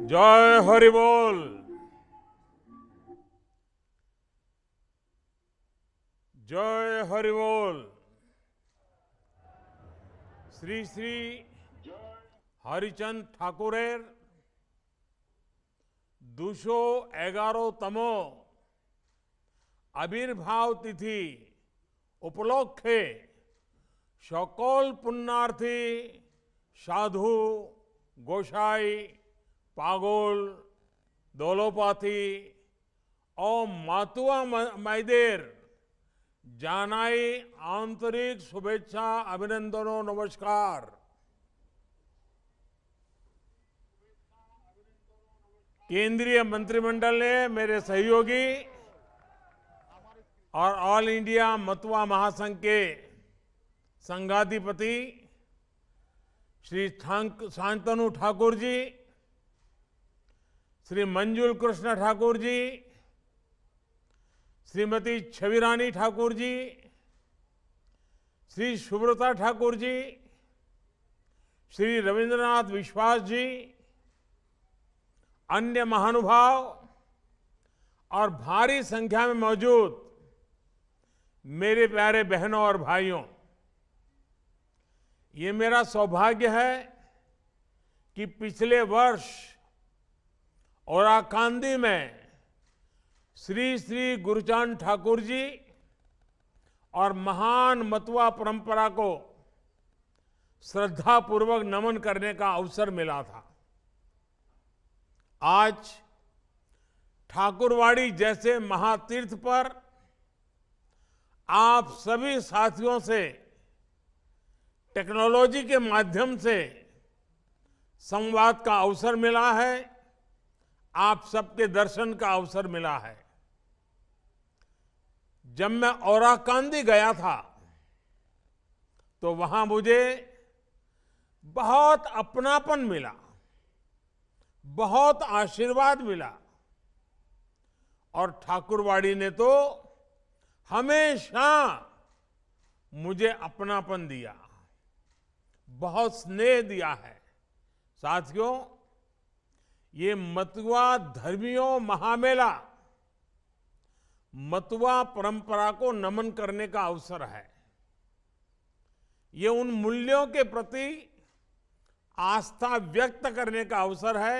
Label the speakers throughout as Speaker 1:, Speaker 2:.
Speaker 1: जय हरि बोल। जय हरि बोल। श्री श्री हरिचंद ठाकुरेर 211তম আবির্ভাব তিথি উপলক্ষে সকল পুণ্যার্থী সাধু গোসাই পাগল দৌলপাথী ও মাতুয়া মাইদের জানাই आंतरिक शुभेच्छा अभिनंदन और नमस्कार। केंद्रीय मंत्रिमंडल ने मेरे सहयोगी और ऑल इंडिया मतुआ महासंघ के संघाधिपति श्री शांतनु ठाकुर जी, श्री मंजुल कृष्ण ठाकुर जी, श्रीमती छविरानी ठाकुर जी, श्री सुब्रता ठाकुर जी, श्री रविंद्रनाथ विश्वास जी, अन्य महानुभाव और भारी संख्या में मौजूद मेरे प्यारे बहनों और भाइयों, ये मेरा सौभाग्य है कि पिछले वर्ष ओराकांदी में श्री श्री गुरुचांद ठाकुर जी और महान मतुआ परंपरा को श्रद्धापूर्वक नमन करने का अवसर मिला था। आज ठाकुरवाड़ी जैसे महातीर्थ पर आप सभी साथियों से टेक्नोलॉजी के माध्यम से संवाद का अवसर मिला है, आप सबके दर्शन का अवसर मिला है। जब मैं ओराकांदी गया था तो वहां मुझे बहुत अपनापन मिला, बहुत आशीर्वाद मिला और ठाकुरवाड़ी ने तो हमेशा मुझे अपनापन दिया, बहुत स्नेह दिया है। साथियों, ये मतुआ धर्मियों महामेला मतुआ परंपरा को नमन करने का अवसर है। ये उन मूल्यों के प्रति आस्था व्यक्त करने का अवसर है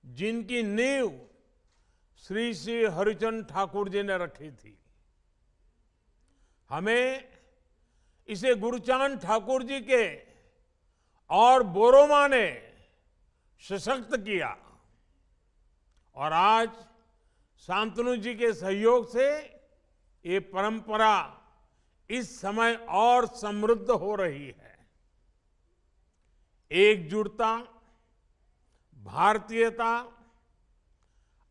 Speaker 1: जिनकी नींव श्री श्री हरिचंद ठाकुर जी ने रखी थी। हमें इसे गुरुचांद ठाकुर जी के और बोरोमा ने सशक्त किया और आज शांतनु जी के सहयोग से ये परंपरा इस समय और समृद्ध हो रही है। एकजुटता, भारतीयता,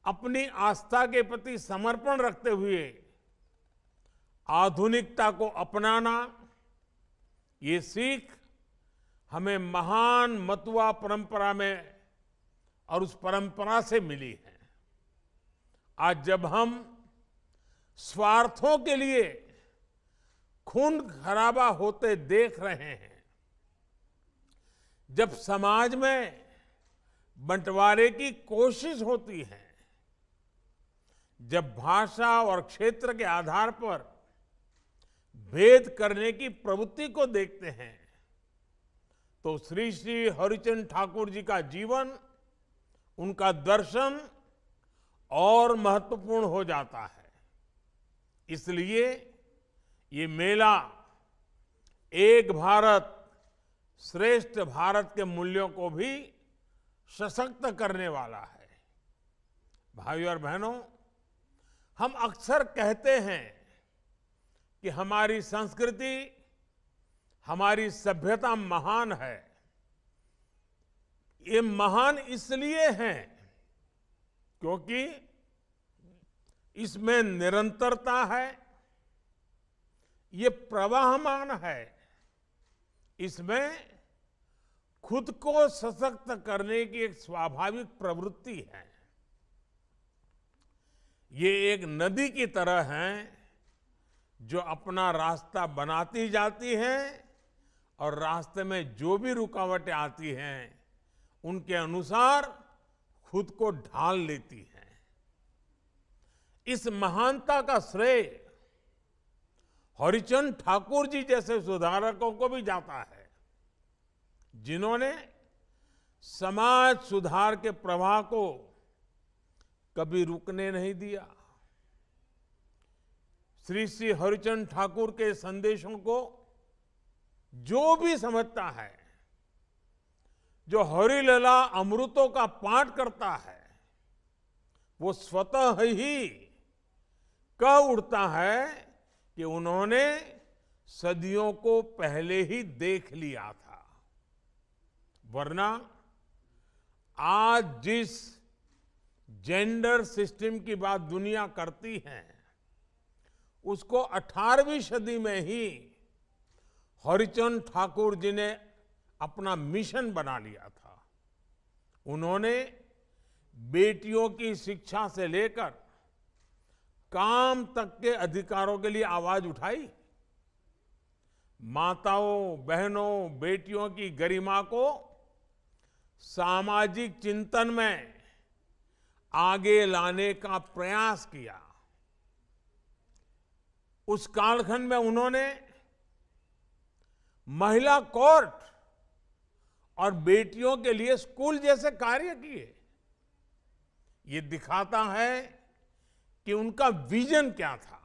Speaker 1: अपनी आस्था के प्रति समर्पण रखते हुए आधुनिकता को अपनाना, ये सीख हमें महान मतुआ परंपरा में और उस परंपरा से मिली है। आज जब हम स्वार्थों के लिए खून खराबा होते देख रहे हैं, जब समाज में बंटवारे की कोशिश होती है, जब भाषा और क्षेत्र के आधार पर भेद करने की प्रवृत्ति को देखते हैं, तो श्री श्री हरिचंद ठाकुर जी का जीवन, उनका दर्शन और महत्वपूर्ण हो जाता है। इसलिए ये मेला एक भारत श्रेष्ठ भारत के मूल्यों को भी सशक्त करने वाला है। भाइयों और बहनों, हम अक्सर कहते हैं कि हमारी संस्कृति, हमारी सभ्यता महान है। ये महान इसलिए है क्योंकि इसमें निरंतरता है, ये प्रवाहमान है, इसमें खुद को सशक्त करने की एक स्वाभाविक प्रवृत्ति है। ये एक नदी की तरह है जो अपना रास्ता बनाती जाती है और रास्ते में जो भी रुकावटें आती हैं उनके अनुसार खुद को ढाल लेती हैं। इस महानता का श्रेय हरिचंद ठाकुर जी जैसे सुधारकों को भी जाता है, जिन्होंने समाज सुधार के प्रवाह को कभी रुकने नहीं दिया। श्री श्री हरिचंद ठाकुर के संदेशों को जो भी समझता है, जो हरिलला अमृतों का पाठ करता है, वो स्वतः ही कह उठता है कि उन्होंने सदियों को पहले ही देख लिया था। वरना आज जिस जेंडर सिस्टम की बात दुनिया करती है, उसको 18वीं सदी में ही हरिचंद ठाकुर जी ने अपना मिशन बना लिया था। उन्होंने बेटियों की शिक्षा से लेकर काम तक के अधिकारों के लिए आवाज उठाई। माताओं, बहनों, बेटियों की गरिमा को सामाजिक चिंतन में आगे लाने का प्रयास किया। उस कालखंड में उन्होंने महिला कोर्ट और बेटियों के लिए स्कूल जैसे कार्य किए। ये दिखाता है कि उनका विजन क्या था,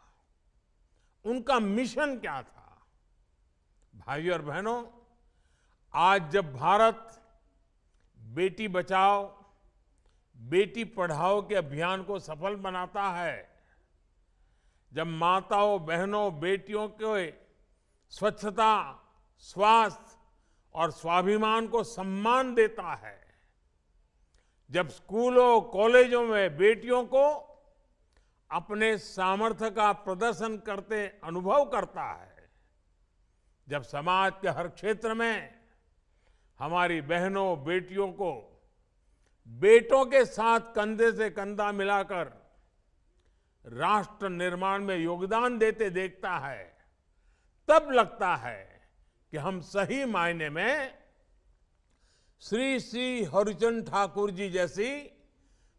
Speaker 1: उनका मिशन क्या था। भाइयों और बहनों, आज जब भारत बेटी बचाओ, बेटी पढ़ाओ के अभियान को सफल बनाता है, जब माताओं, बहनों, बेटियों के स्वच्छता, स्वास्थ्य और स्वाभिमान को सम्मान देता है, जब स्कूलों, कॉलेजों में बेटियों को अपने सामर्थ्य का प्रदर्शन करते अनुभव करता है, जब समाज के हर क्षेत्र में हमारी बहनों, बेटियों को बेटों के साथ कंधे से कंधा मिलाकर राष्ट्र निर्माण में योगदान देते देखता है, तब लगता है कि हम सही मायने में श्री श्री हरिचंद ठाकुर जी जैसी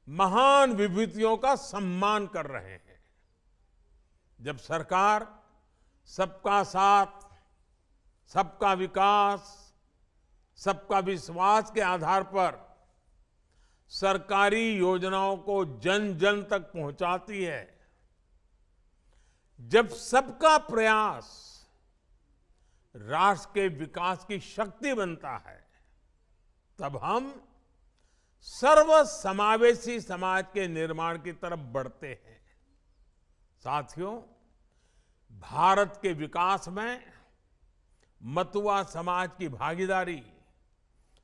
Speaker 1: महान विभूतियों का सम्मान कर रहे हैं। जब सरकार सबका साथ, सबका विकास, सबका विश्वास के आधार पर सरकारी योजनाओं को जन जन तक पहुंचाती है, जब सबका प्रयास राष्ट्र के विकास की शक्ति बनता है, तब हम सर्वसमावेशी समाज के निर्माण की तरफ बढ़ते हैं। साथियों, भारत के विकास में मतुआ समाज की भागीदारी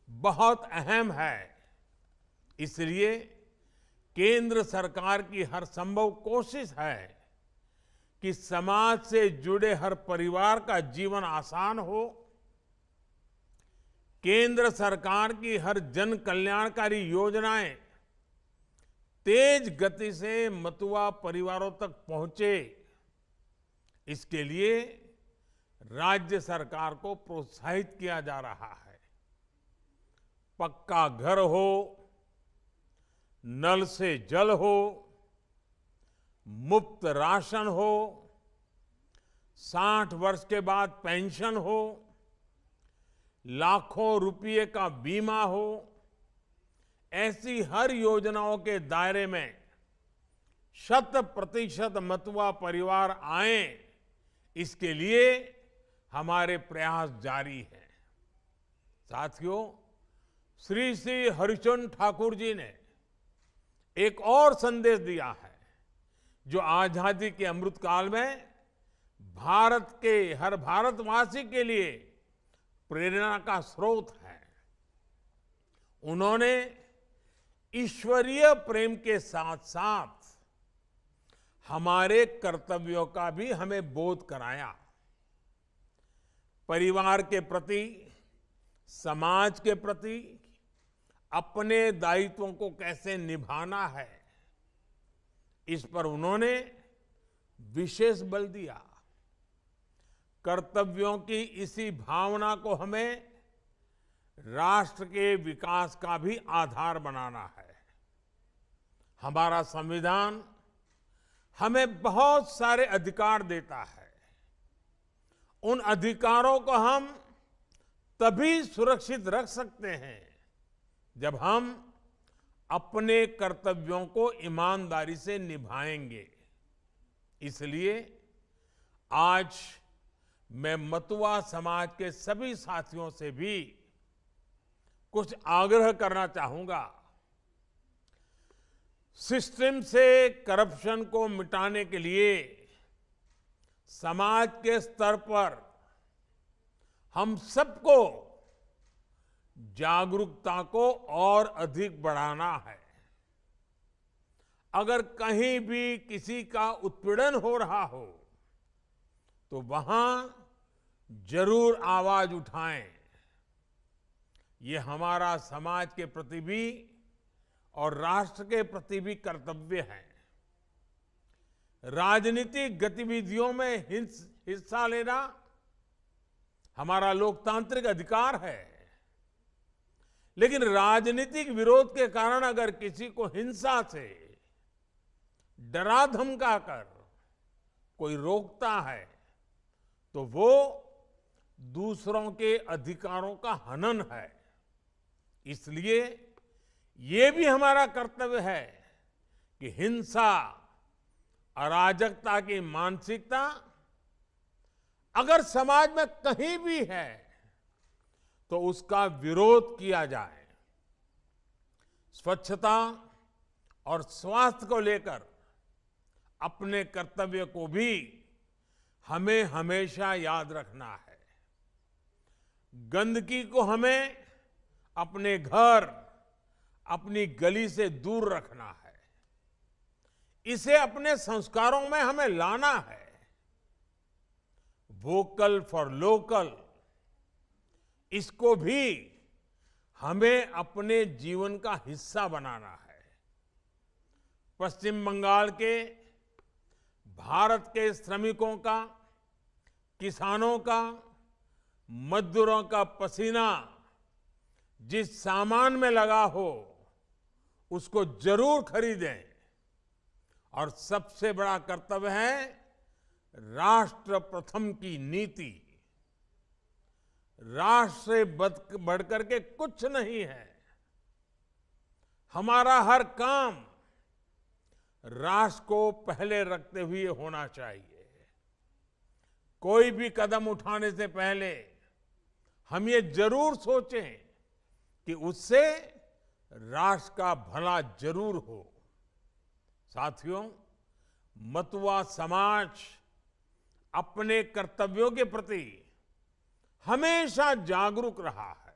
Speaker 1: बहुत अहम है। इसलिए केंद्र सरकार की हर संभव कोशिश है कि समाज से जुड़े हर परिवार का जीवन आसान हो। केंद्र सरकार की हर जन कल्याणकारी योजनाएं तेज गति से मतुआ परिवारों तक पहुंचे, इसके लिए राज्य सरकार को प्रोत्साहित किया जा रहा है। पक्का घर हो, नल से जल हो, मुफ्त राशन हो, 60 वर्ष के बाद पेंशन हो, लाखों रुपये का बीमा हो, ऐसी हर योजनाओं के दायरे में 100% मतुआ परिवार आए, इसके लिए हमारे प्रयास जारी हैं। साथियों, श्री श्री हरिचंद ठाकुर जी ने एक और संदेश दिया है, जो आजादी के अमृतकाल में भारत के हर भारतवासी के लिए प्रेरणा का स्रोत है। उन्होंने ईश्वरीय प्रेम के साथ साथ हमारे कर्तव्यों का भी हमें बोध कराया। परिवार के प्रति, समाज के प्रति अपने दायित्वों को कैसे निभाना है, इस पर उन्होंने विशेष बल दिया। कर्तव्यों की इसी भावना को हमें राष्ट्र के विकास का भी आधार बनाना है। हमारा संविधान हमें बहुत सारे अधिकार देता है। उन अधिकारों को हम तभी सुरक्षित रख सकते हैं जब हम अपने कर्तव्यों को ईमानदारी से निभाएंगे। इसलिए आज मैं मतुआ समाज के सभी साथियों से भी कुछ आग्रह करना चाहूंगा। सिस्टम से करप्शन को मिटाने के लिए समाज के स्तर पर हम सबको जागरूकता को और अधिक बढ़ाना है। अगर कहीं भी किसी का उत्पीड़न हो रहा हो तो वहां जरूर आवाज उठाएं। ये हमारा समाज के प्रति भी और राष्ट्र के प्रति भी कर्तव्य है। राजनीतिक गतिविधियों में हिस्सा लेना हमारा लोकतांत्रिक अधिकार है, लेकिन राजनीतिक विरोध के कारण अगर किसी को हिंसा से डरा धमका कर कोई रोकता है तो वो दूसरों के अधिकारों का हनन है। इसलिए ये भी हमारा कर्तव्य है कि हिंसा, अराजकता की मानसिकता अगर समाज में कहीं भी है तो उसका विरोध किया जाए। स्वच्छता और स्वास्थ्य को लेकर अपने कर्तव्य को भी हमें हमेशा याद रखना है। गंदगी को हमें अपने घर, अपनी गली से दूर रखना है। इसे अपने संस्कारों में हमें लाना है। वोकल फॉर लोकल, इसको भी हमें अपने जीवन का हिस्सा बनाना है। पश्चिम बंगाल के भारत के श्रमिकों का, किसानों का, मजदूरों का पसीना जिस सामान में लगा हो उसको जरूर खरीदें। और सबसे बड़ा कर्तव्य है राष्ट्र प्रथम की नीति। राष्ट्र से बढ़कर के कुछ नहीं है। हमारा हर काम राष्ट्र को पहले रखते हुए होना चाहिए। कोई भी कदम उठाने से पहले हम ये जरूर सोचें कि उससे राष्ट्र का भला जरूर हो। साथियों, मतुआ समाज अपने कर्तव्यों के प्रति हमेशा जागरूक रहा है।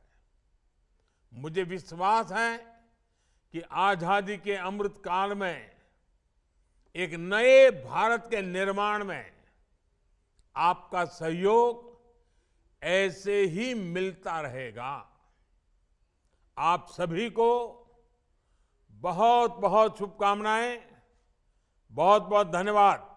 Speaker 1: मुझे विश्वास है कि आजादी के अमृत काल में एक नए भारत के निर्माण में आपका सहयोग ऐसे ही मिलता रहेगा। आप सभी को बहुत बहुत शुभकामनाएं। बहुत बहुत धन्यवाद।